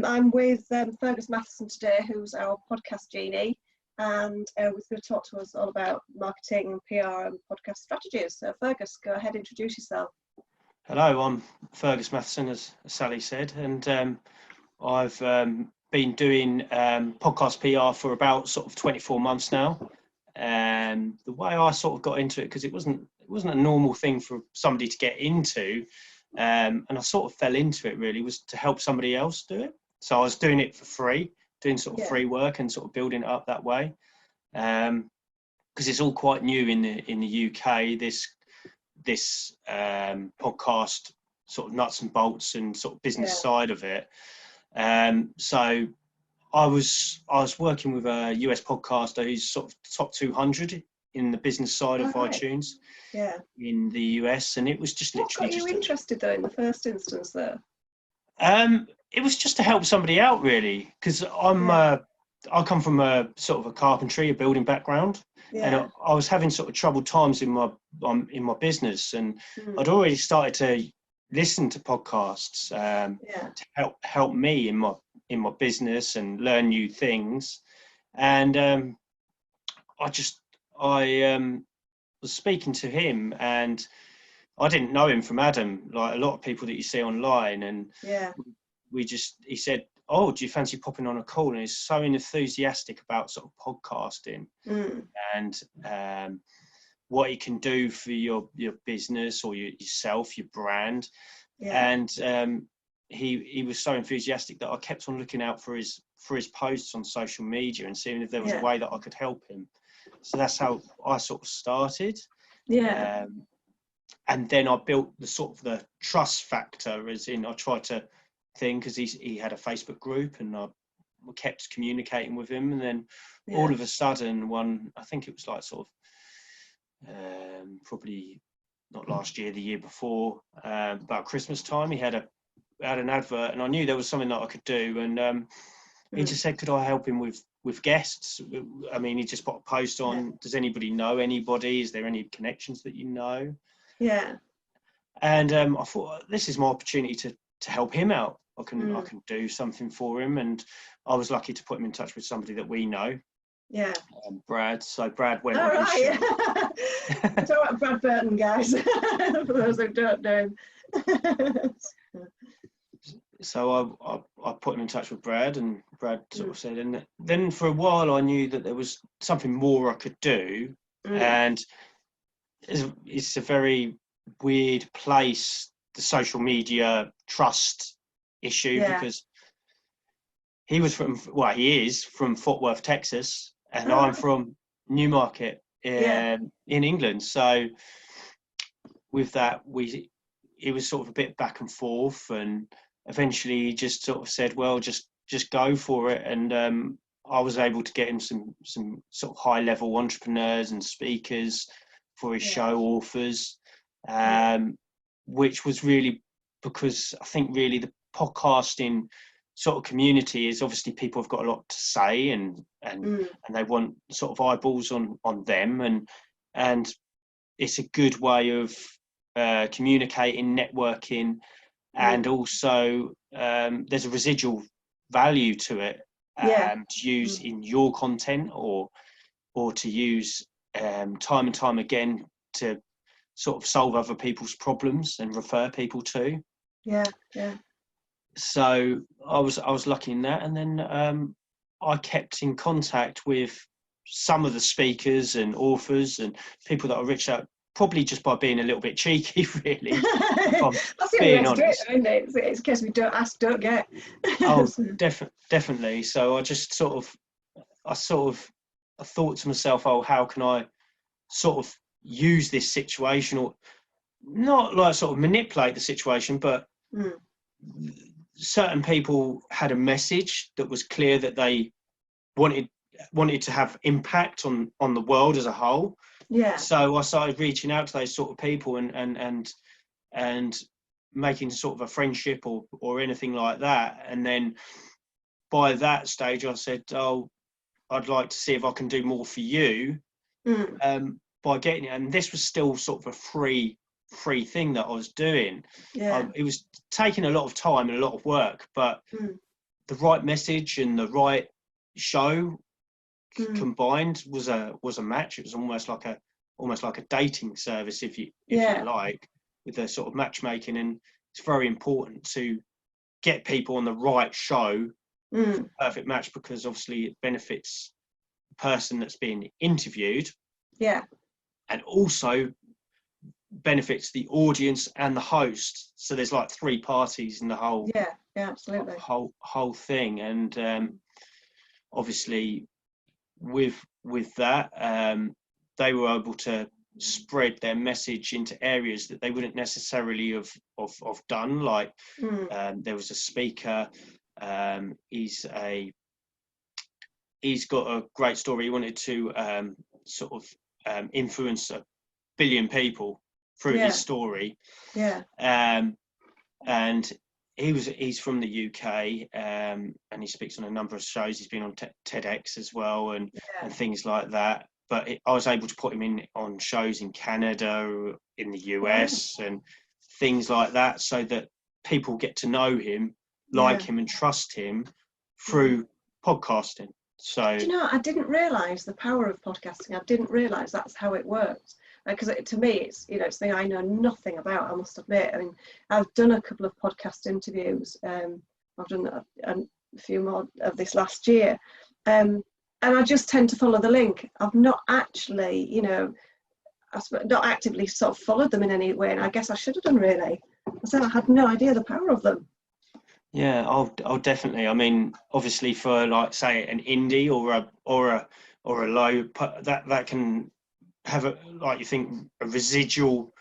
I'm with Fergus Matheson today, who's our Podcast Genie, and he's going to talk to us all about marketing, PR and podcast strategies. So Fergus, go ahead, introduce yourself. Hello, I'm Fergus Matheson, as Sally said, and I've been doing podcast PR for about sort of 24 months now. And the way I sort of got into it, because it wasn't a normal thing for somebody to get into, and I sort of fell into it really, was to help somebody else do it. So I was doing it for free, doing sort of free work and sort of building it up that way, because it's all quite new in the UK. This podcast sort of nuts and bolts and sort of business side of it. So I was working with a US podcaster who's sort of top 200 in the business side of iTunes in the US, and it was just literally. What got you interested though in the first instance there? It was just to help somebody out really, because I come from a sort of a carpentry, a building background, and I was having sort of troubled times in my business, and I'd already started to listen to podcasts to help me in my business and learn new things. And I was speaking to him, and I didn't know him from Adam, like a lot of people that you see online, and he said, "Oh, do you fancy popping on a call?" And he's so enthusiastic about sort of podcasting and what it can do for your business or yourself, your brand. And he was so enthusiastic that I kept on looking out for his posts on social media and seeing if there was a way that I could help him. So that's how I sort of started. And then I built the sort of the trust factor, as in I tried to think, because he had a Facebook group, and I kept communicating with him, and then all of a sudden I think it was like sort of probably not last year, the year before, about Christmas time, he had an advert, and I knew there was something that I could do, and he just said, could I help him with guests? I mean, he just put a post on, does anybody know anybody? Is there any connections that you know? And I thought, this is my opportunity to help him out. I can do something for him, and I was lucky to put him in touch with somebody that we know. Brad. So Brad went on his show. Talk about Brad Burton, guys, for those who don't know him. So I put him in touch with Brad, and Brad sort of said, and then for a while I knew that there was something more I could do, and it's a very weird place, the social media trust issue, because he is from Fort Worth, Texas, and I'm from Newmarket in England. So with that, it was sort of a bit back and forth, and eventually he just sort of said, well, just go for it. And I was able to get him some sort of high level entrepreneurs and speakers for his show, authors, which was really, because I think really the podcasting sort of community is obviously people have got a lot to say, and they want sort of eyeballs on them, and it's a good way of communicating, networking, and also there's a residual value to it to use in your content, or to use time and time again to sort of solve other people's problems and refer people to. So I was lucky in that, and then I kept in contact with some of the speakers and authors and people that I reached out, probably just by being a little bit cheeky, really. That's the only way to do it, isn't it? It's a case we don't ask, don't get. Oh, definitely. So I just I thought to myself, oh, how can I sort of use this situation, or not like sort of manipulate the situation, but certain people had a message that was clear that they wanted to have impact on the world as a whole. So I started reaching out to those sort of people and making sort of a friendship or anything like that. And then by that stage I said, oh, I'd like to see if I can do more for you by getting it. And this was still sort of a free thing that I was doing. It was taking a lot of time and a lot of work, but the right message and the right show combined was a match. It was almost like a dating service, if you like, with the sort of matchmaking. And it's very important to get people on the right show, perfect match, because obviously it benefits the person that's being interviewed, and also benefits the audience and the host. So there's like three parties in the whole absolutely whole thing. And obviously with that, they were able to spread their message into areas that they wouldn't necessarily have done. Like there was a speaker, he's got a great story. He wanted to influence 1 billion people through his story, and he's from the UK, and he speaks on a number of shows. He's been on TEDx as well, and things like that. But I was able to put him on shows in Canada, in the US, and things like that, so that people get to know him, like him, and trust him through podcasting. So, do you know, I didn't realise the power of podcasting. I didn't realise that's how it works. Because to me, it's it's something I know nothing about, I must admit. I mean, I've done a couple of podcast interviews. I've done a few more of this last year. And I just tend to follow the link. I've not actually, not actively sort of followed them in any way. And I guess I should have done, really. I had no idea the power of them. Yeah, I'll definitely. I mean, obviously for, like, say, an indie or a low, that can have a residual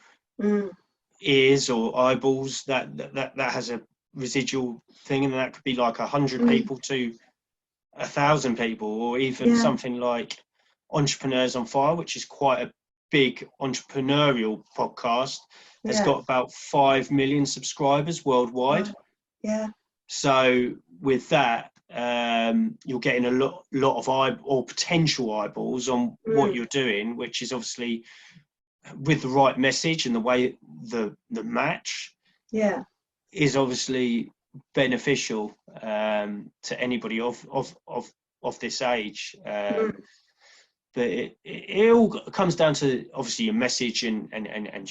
ears or eyeballs, that has a residual thing, and that could be like 100 people to 1,000 people, or even something like Entrepreneurs on Fire, which is quite a big entrepreneurial podcast, has got about 5 million subscribers worldwide. So with that, you're getting a lot of potential eyeballs on what you're doing, which is obviously, with the right message and the way the match is obviously beneficial to anybody of this age. But it all comes down to obviously your message and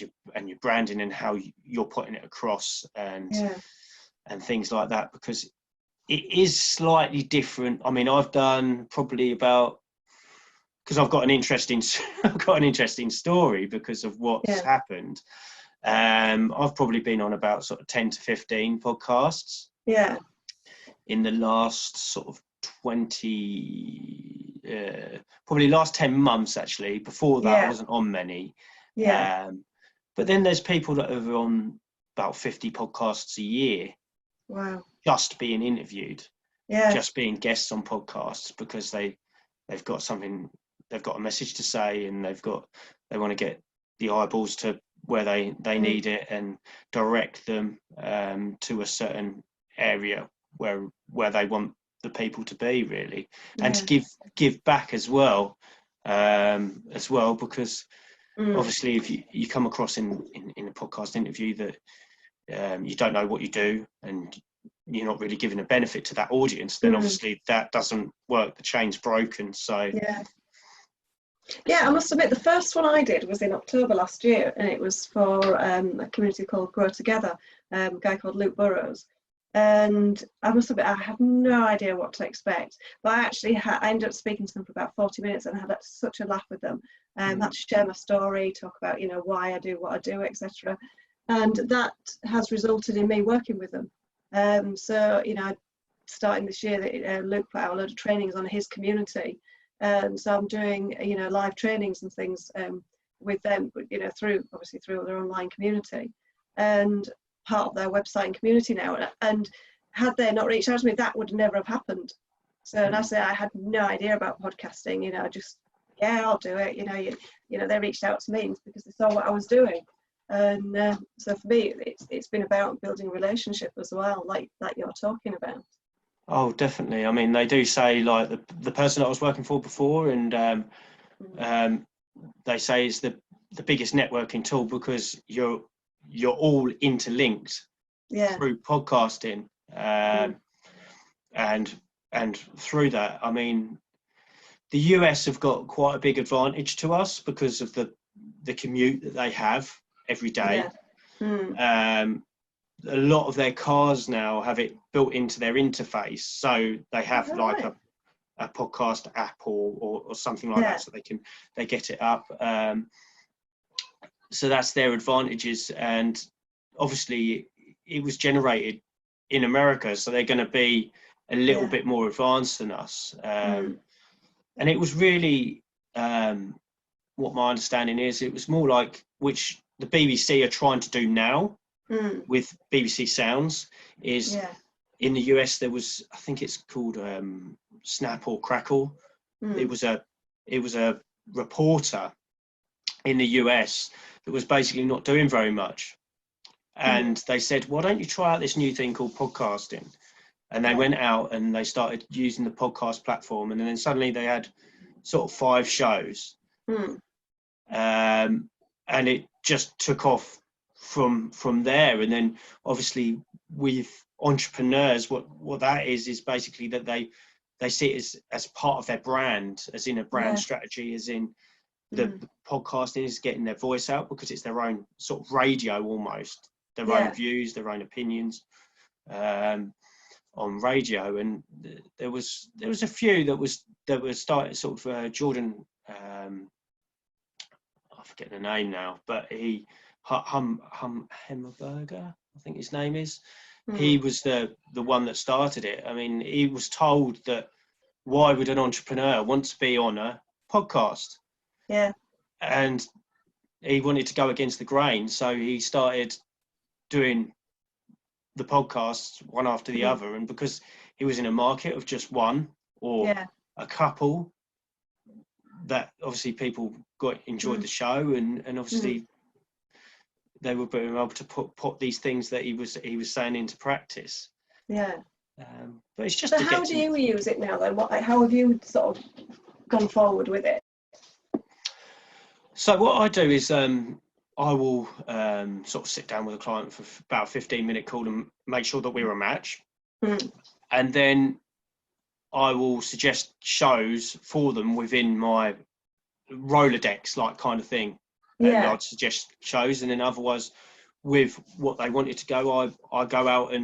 your branding and how you're putting it across, and things like that, because it is slightly different. I mean, I've done probably about, because I've got an interesting story because of what's happened. I've probably been on about sort of 10 to 15 podcasts in the last sort of 20, probably last 10 months actually. Before that I wasn't on many. But then there's people that are on about 50 podcasts a year. Wow. Just being interviewed, just being guests on podcasts, because they've got something, they've got a message to say, and they want to get the eyeballs to where they need it, and direct them to a certain area where they want the people to be, really, and to give back as well, because obviously if you come across in a podcast interview that you don't know what you do, and you're not really giving a benefit to that audience, then obviously that doesn't work. The chain's broken. So I must admit, the first one I did was in October last year, and it was for a community called Grow Together, a guy called Luke Burrows. And I must admit, I had no idea what to expect, but I ended up speaking to them for about 40 minutes and had such a laugh with them. Had to share my story, talk about why I do what I do, etc. And that has resulted in me working with them. So starting this year, Luke put out a load of trainings on his community, so I'm doing live trainings and things with them, through their online community and part of their website and community now. And had they not reached out to me, that would never have happened. So and I say I had no idea about podcasting. I'll do it. They reached out to me because they saw what I was doing. And so for me, it's been about building a relationship as well, like you're talking about. Oh, definitely. I mean, they do say, like, the person that I was working for before, and they say it's the biggest networking tool, because you're all interlinked through podcasting. and through that, I mean, the US have got quite a big advantage to us because of the commute that they have every day. A lot of their cars now have it built into their interface, so they have like a podcast app or something like that, so they get it up. So that's their advantages, and obviously it was generated in America, so they're going to be a little bit more advanced than us. And it was really, what my understanding is, it was more like, which the BBC are trying to do now with BBC Sounds, is in the US there was, I think it's called Snap or Crackle. It was a reporter in the US that was basically not doing very much. And they said, why don't you try out this new thing called podcasting? And they went out and they started using the podcast platform, and then suddenly they had sort of 5 shows. And it just took off from there. And then obviously with entrepreneurs, what that is basically that they see it as part of their brand, as in a brand strategy, as in the podcasting is getting their voice out, because it's their own sort of radio almost, their own views, their own opinions. On radio. And there was a few that were started sort of Jordan, I forget the name now, but he Hemmerberger, I think his name is. He was the one that started it. I mean, he was told that why would an entrepreneur want to be on a podcast? And he wanted to go against the grain, so he started doing the podcasts one after the other, and because he was in a market of just one or a couple, that obviously people enjoyed the show, and obviously they were being able to put these things that he was saying into practice. But it's just. So how do you use it now then? How have you sort of gone forward with it? So what I do is I will sort of sit down with a client for about a 15-minute call and make sure that we're a match. And then I will suggest shows for them within my Rolodex, like kind of thing. And I'd suggest shows, and then otherwise with what they wanted to go, I go out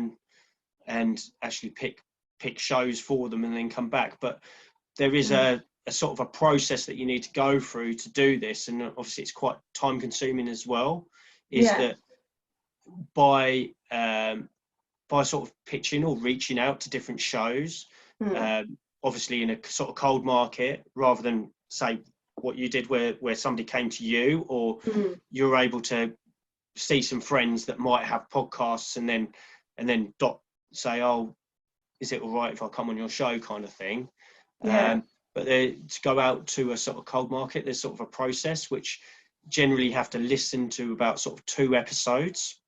and actually pick shows for them and then come back. But there is a sort of a process that you need to go through to do this, and obviously it's quite time consuming as well, that by sort of pitching or reaching out to different shows, obviously in a sort of cold market, rather than say what you did where somebody came to you, or you're able to see some friends that might have podcasts and then say, oh, is it all right if I come on your show, kind of thing. But to go out to a sort of cold market, there's sort of a process which generally you have to listen to about sort of 2 episodes,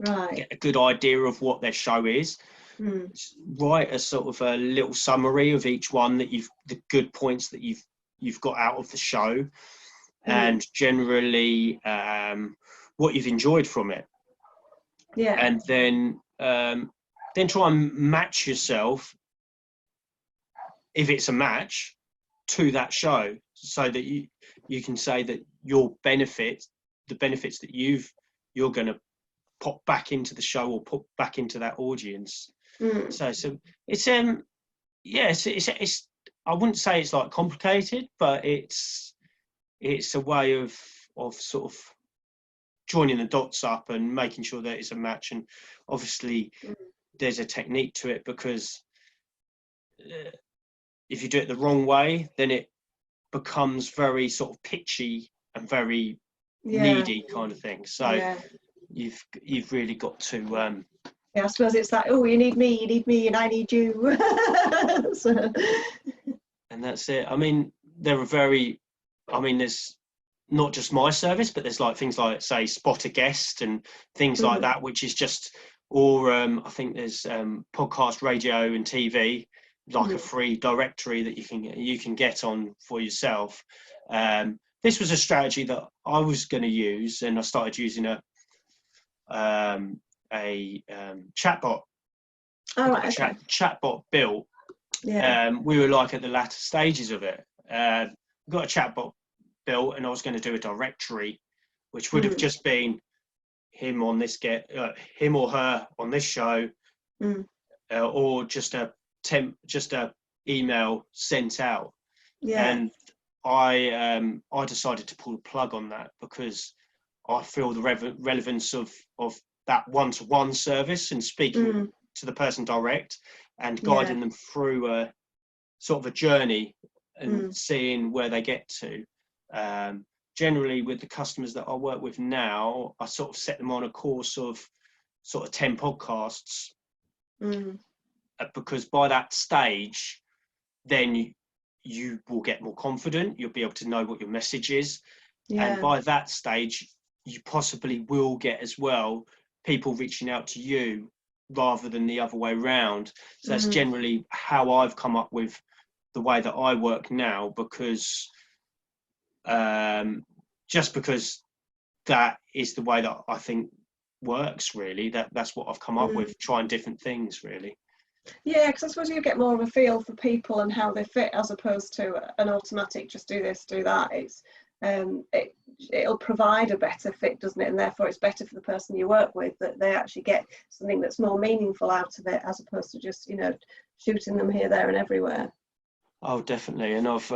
get a good idea of what their show is, write a sort of a little summary of each one, the good points that you've got out of the show, and generally what you've enjoyed from it. And then try and match yourself, if it's a match, to that show, so that you can say that the benefits that you're going to pop back into the show or put back into that audience. So it's it's I wouldn't say it's like complicated, but it's a way of sort of joining the dots up and making sure that it's a match. And obviously there's a technique to it, because if you do it the wrong way, then it becomes very sort of pitchy and very needy kind of thing. So you've really got to I suppose it's like, oh, you need me and I need you. And that's it. I mean, there's not just my service, but there's like things like, say, Spot a Guest and things like that, which is just, or I think there's podcast, radio and TV, like a free directory that you can get on for yourself. This was a strategy that I was going to use, and I started using a chatbot. Oh, right, okay. Chatbot built. Yeah. We were like at the latter stages of it. Got a chatbot built, and I was going to do a directory, which would have just been him on this him or her on this show, or just a email sent out. Yeah. And I decided to pull the plug on that because I feel the relevance of that one-to-one service and speaking to the person direct and guiding them through a sort of a journey and seeing where they get to. Generally, with the customers that I work with now, I sort of set them on a course of sort of 10 podcasts, because by that stage, then you will get more confident. You'll be able to know what your message is. And by that stage, you possibly will get as well people reaching out to you rather than the other way around. So that's generally how I've come up with the way that I work now, because just because that is the way that I think works, really. That's what I've come up with, trying different things, really. Yeah, because I suppose you get more of a feel for people and how they fit, as opposed to an automatic just do this, do that. It's it'll provide a better fit, doesn't it? And therefore it's better for the person you work with, that they actually get something that's more meaningful out of it, as opposed to just, you know, shooting them here, there and everywhere. Oh, definitely. And I've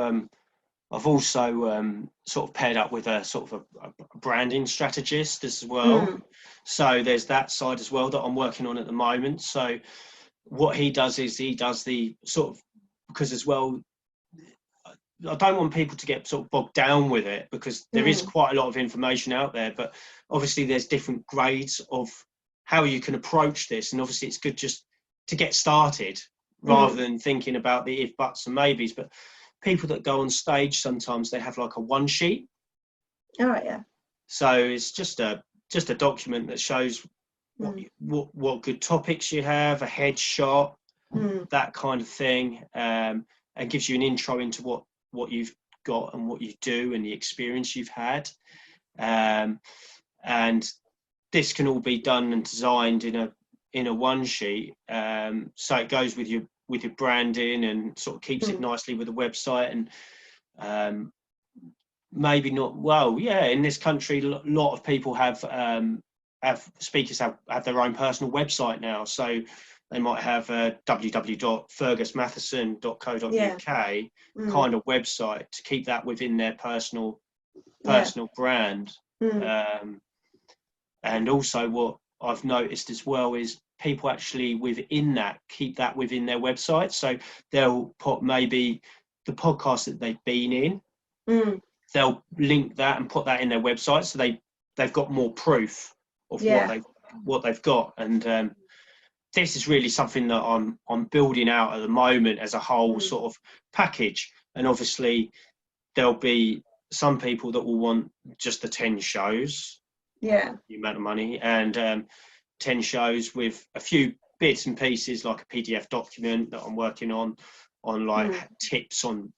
also sort of paired up with a sort of a branding strategist as well. So there's that side as well that I'm working on at the moment. So what he does is he does the sort of, because as well, I don't want people to get sort of bogged down with it, because there is quite a lot of information out there, but obviously there's different grades of how you can approach this. And obviously it's good just to get started rather than thinking about the if, buts and maybes. But people that go on stage, sometimes they have like a one sheet. All right, yeah. So it's just a document that shows what good topics you have, a headshot, that kind of thing, and gives you an intro into what you've got and what you do and the experience you've had. And this can all be done and designed in a one sheet, so it goes with your branding and sort of keeps it nicely with the website. And maybe not, well, yeah, in this country a lot of people have speakers have their own personal website now, so they might have a www.fergusmatheson.co.uk kind of website to keep that within their personal brand. And also what I've noticed as well is people actually within that keep that within their website. So they'll put maybe the podcast that they've been in, they'll link that and put that in their website, so they've got more proof of what they've got. And this is really something that I'm building out at the moment as a whole sort of package. And obviously there'll be some people that will want just the 10 shows, the amount of money, and 10 shows with a few bits and pieces, like a PDF document that I'm working on like tips on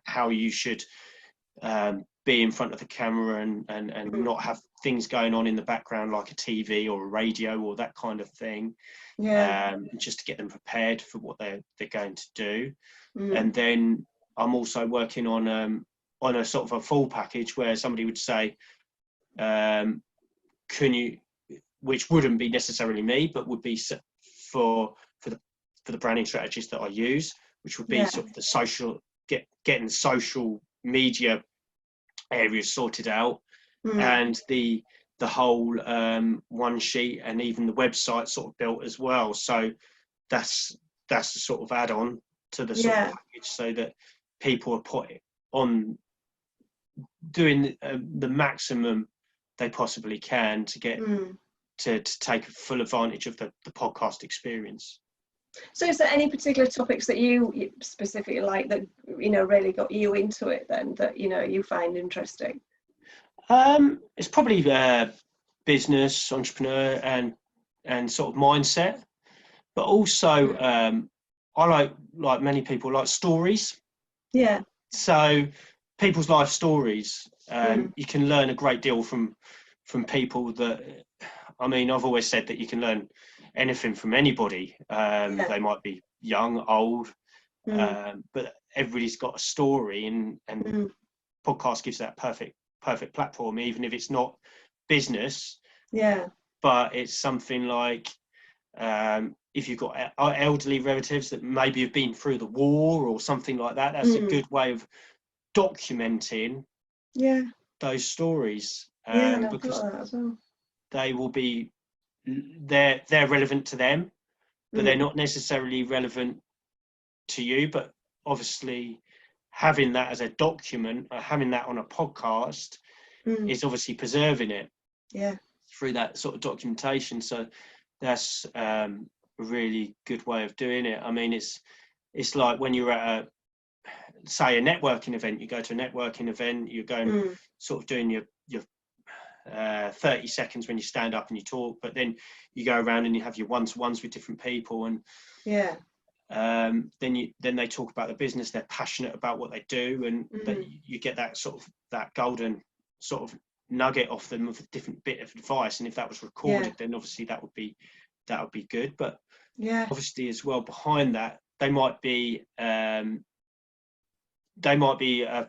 how you should be in front of the camera and not have things going on in the background like a TV or a radio or that kind of thing, just to get them prepared for what they're going to do. And then I'm also working on a sort of a full package where somebody would say, can you, which wouldn't be necessarily me, but would be for the branding strategist that I use, which would be sort of the social, getting social media areas sorted out, and the whole one sheet and even the website sort of built as well. So that's the sort of add-on to the sort of package, so that people are put on doing the maximum they possibly can to get to take full advantage of the podcast experience. So is there any particular topics that you specifically like that, you know, really got you into it then, that, you know, you find interesting? It's probably business, entrepreneur and sort of mindset, but also I like many people like stories. So people's life stories, you can learn a great deal from people that, I mean, I've always said that you can learn anything from anybody. They might be young, old, but everybody's got a story, and podcast gives that perfect platform, even if it's not business. Yeah. But it's something like, if you've got elderly relatives that maybe have been through the war or something like that, that's a good way of documenting those stories. Because that as well. they will be, they're relevant to them, but they're not necessarily relevant to you. But obviously having that as a document, having that on a podcast is obviously preserving it through that sort of documentation. So that's a really good way of doing it. I mean, it's like when you're at say a networking event, you go to a networking event, you're going sort of doing your 30 seconds when you stand up and you talk, but then you go around and you have your one-to-ones with different people, and then they talk about the business, they're passionate about what they do, and you get that sort of that golden sort of nugget off them of a different bit of advice. And if that was recorded, then obviously that would be good. But obviously as well, behind that, they might be a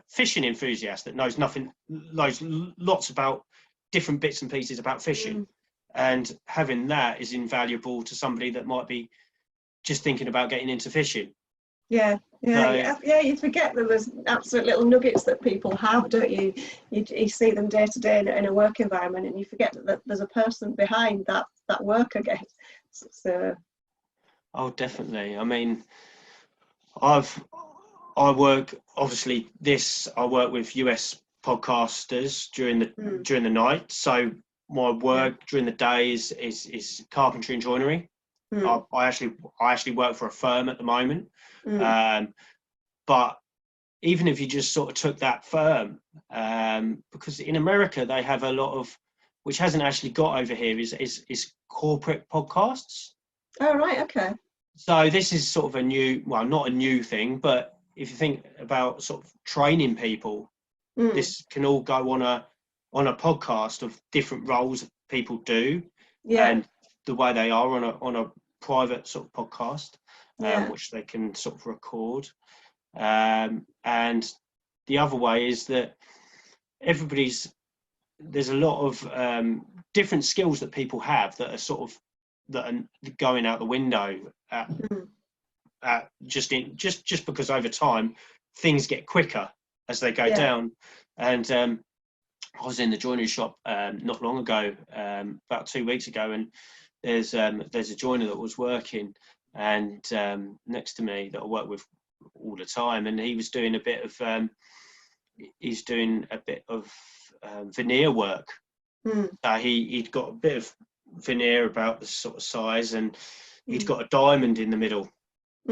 fishing enthusiast that knows lots about different bits and pieces about fishing, and having that is invaluable to somebody that might be just thinking about getting into fishing. You forget that there's absolute little nuggets that people have, don't you? You see them day to day in a work environment, and you forget that there's a person behind that work, I guess. So oh, definitely. I mean, I work with US podcasters during the night. So my work during the day is carpentry and joinery. I actually work for a firm at the moment. But even if you just sort of took that firm, because in America they have a lot of, which hasn't actually got over here, is corporate podcasts. Oh, right, okay. So this is sort of not a new thing, but if you think about sort of training people, this can all go on a podcast of different roles that people do, and the way they are on a private sort of podcast, which they can sort of record. And the other way is that there's a lot of different skills that people have that are going out the window just because over time things get quicker as they go down. And I was in the joinery shop not long ago, about 2 weeks ago, and there's a joiner that was working and next to me that I work with all the time, and he was doing a bit of veneer work. He'd got a bit of veneer about the sort of size, and he'd got a diamond in the middle.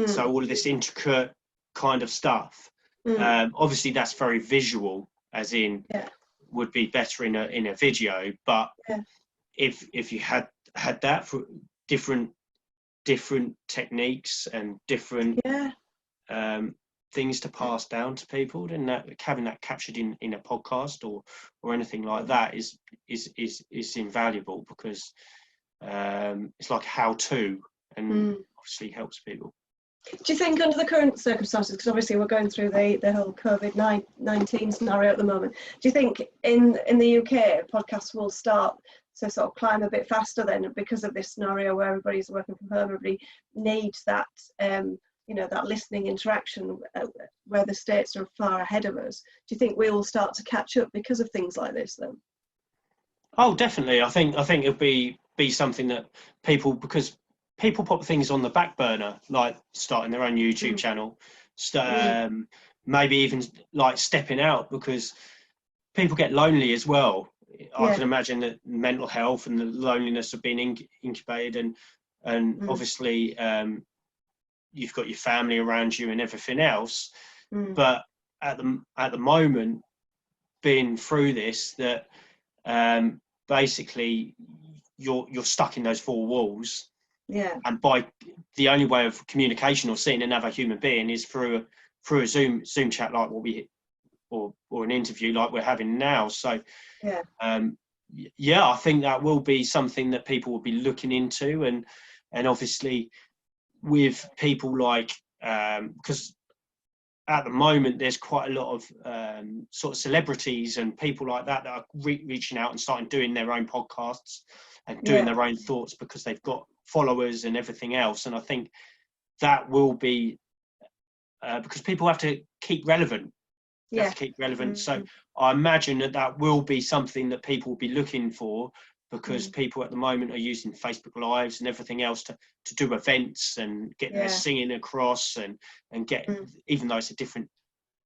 So all of this intricate kind of stuff. Obviously that's very visual, as in would be better in a video, but if you had that for different techniques and different things to pass down to people, then having that captured in a podcast or anything like that is invaluable, because it's like how to, and obviously helps people. Do you think, under the current circumstances, because obviously we're going through the whole COVID-19 scenario at the moment, do you think in the UK podcasts will start to sort of climb a bit faster then, because of this scenario where everybody's working from home, everybody needs that that listening interaction, where the States are far ahead of us? Do you think we will start to catch up because of things like this then? Oh, definitely. I think it'll be something that people put things on the back burner, like starting their own YouTube channel, maybe even like stepping out, because people get lonely as well. I can imagine that mental health and the loneliness of being incubated, and obviously you've got your family around you and everything else. But at the moment, being through this, that basically you're stuck in those four walls. And by the only way of communication or seeing another human being is through a Zoom chat, like what we or an interview like we're having now. So I think that will be something that people will be looking into, And obviously with people like, because at the moment there's quite a lot of sort of celebrities and people like that are reaching out and starting doing their own podcasts and doing their own thoughts because they've got followers and everything else. And I think that will be because people have to keep relevant. They have to keep relevant. So I imagine that will be something that people will be looking for, because people at the moment are using Facebook Lives and everything else to do events and get their singing across and get, even though it's a different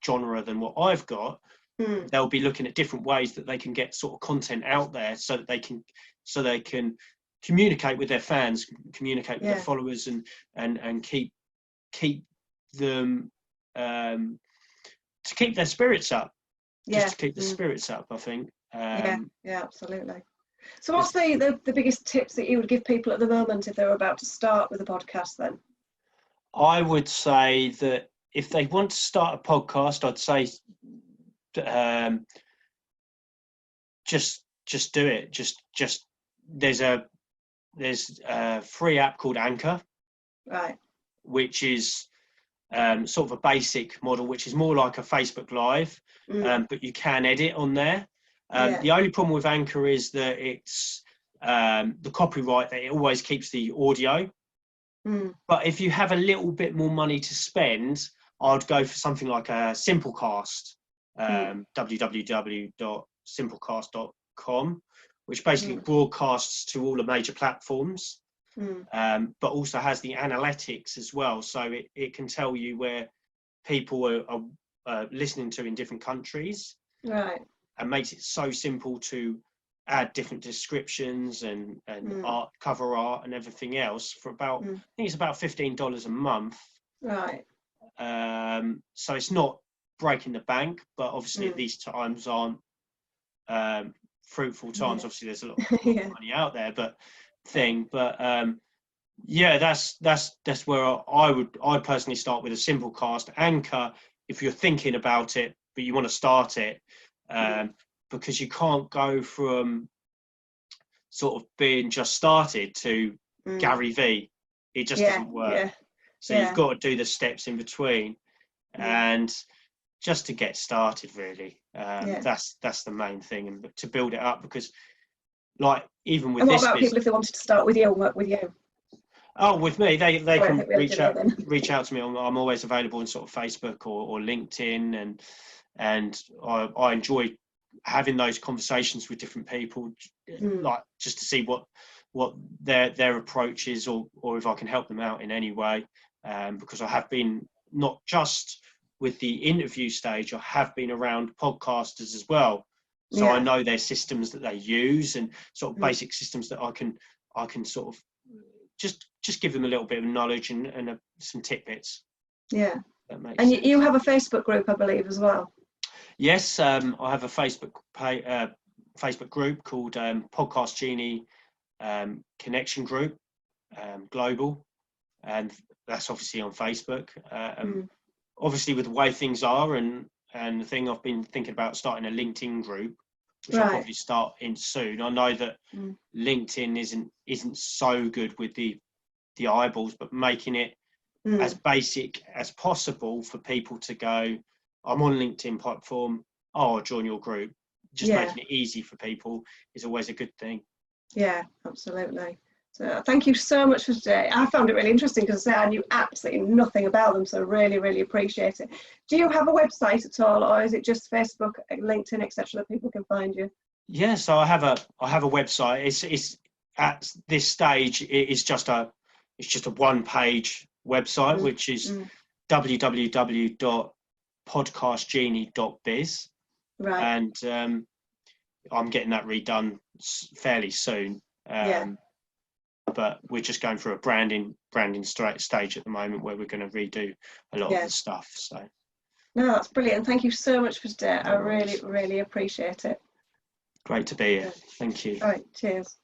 genre than what I've got, they'll be looking at different ways that they can get sort of content out there so that they can communicate with their fans, communicate with their followers, and keep them to keep their spirits up. Just to keep the spirits up, I think. Yeah, absolutely. So what's the biggest tips that you would give people at the moment if they were about to start with a podcast then? I would say that if they want to start a podcast, I'd say just do it. Just there's a free app called Anchor, right, which is sort of a basic model, which is more like a Facebook Live, but you can edit on there. The only problem with Anchor is that it's the copyright, that it always keeps the audio. But if you have a little bit more money to spend, I'd go for something like a Simplecast, www.simplecast.com, which basically broadcasts to all the major platforms, but also has the analytics as well. So it can tell you where people are listening to in different countries. Right. And makes it so simple to add different descriptions and art, cover art and everything else for about, I think it's about $15 a month. Right. So it's not breaking the bank, but obviously these times aren't fruitful times. Obviously there's a lot of money out there, but that's where I'd personally start with a Simplecast. Anchor, if you're thinking about it, but you want to start it, because you can't go from sort of being just started to Gary V. It just doesn't work. So you've got to do the steps in between, and just to get started, really. That's the main thing, and to build it up, because like even with this, what about people if they wanted to start with you and work with you? Oh, with me, they can reach out to me. I'm always available on sort of Facebook or LinkedIn, and I enjoy having those conversations with different people, like just to see what their approach is, or if I can help them out in any way, because I have been not just with the interview stage, I have been around podcasters as well, so I know their systems that they use and sort of basic systems that I can sort of just give them a little bit of knowledge and some tidbits. And you have a Facebook group, I believe, as well. Yes, I have a Facebook group called Podcast Genie Connection Group Global, and that's obviously on Facebook. Obviously, with the way things are, and the thing, I've been thinking about starting a LinkedIn group, which I'll probably start in soon. I know that LinkedIn isn't so good with the eyeballs, but making it as basic as possible for people to go, I'm on LinkedIn platform, I'll join your group. Just making it easy for people is always a good thing. Yeah, absolutely. So thank you so much for today. I found it really interesting because I knew absolutely nothing about them, so really, really appreciate it. Do you have a website at all, or is it just Facebook, LinkedIn, etc., that people can find you? Yeah, so I have a website. It's at this stage it's just a one-page website, which is www.podcastgenie.biz. Right. And I'm getting that redone fairly soon. But we're just going through a branding stage at the moment, where we're going to redo a lot of the stuff. So no, that's brilliant. Thank you so much for today. I really, really appreciate it. Great to be here. Thank you. All right, cheers.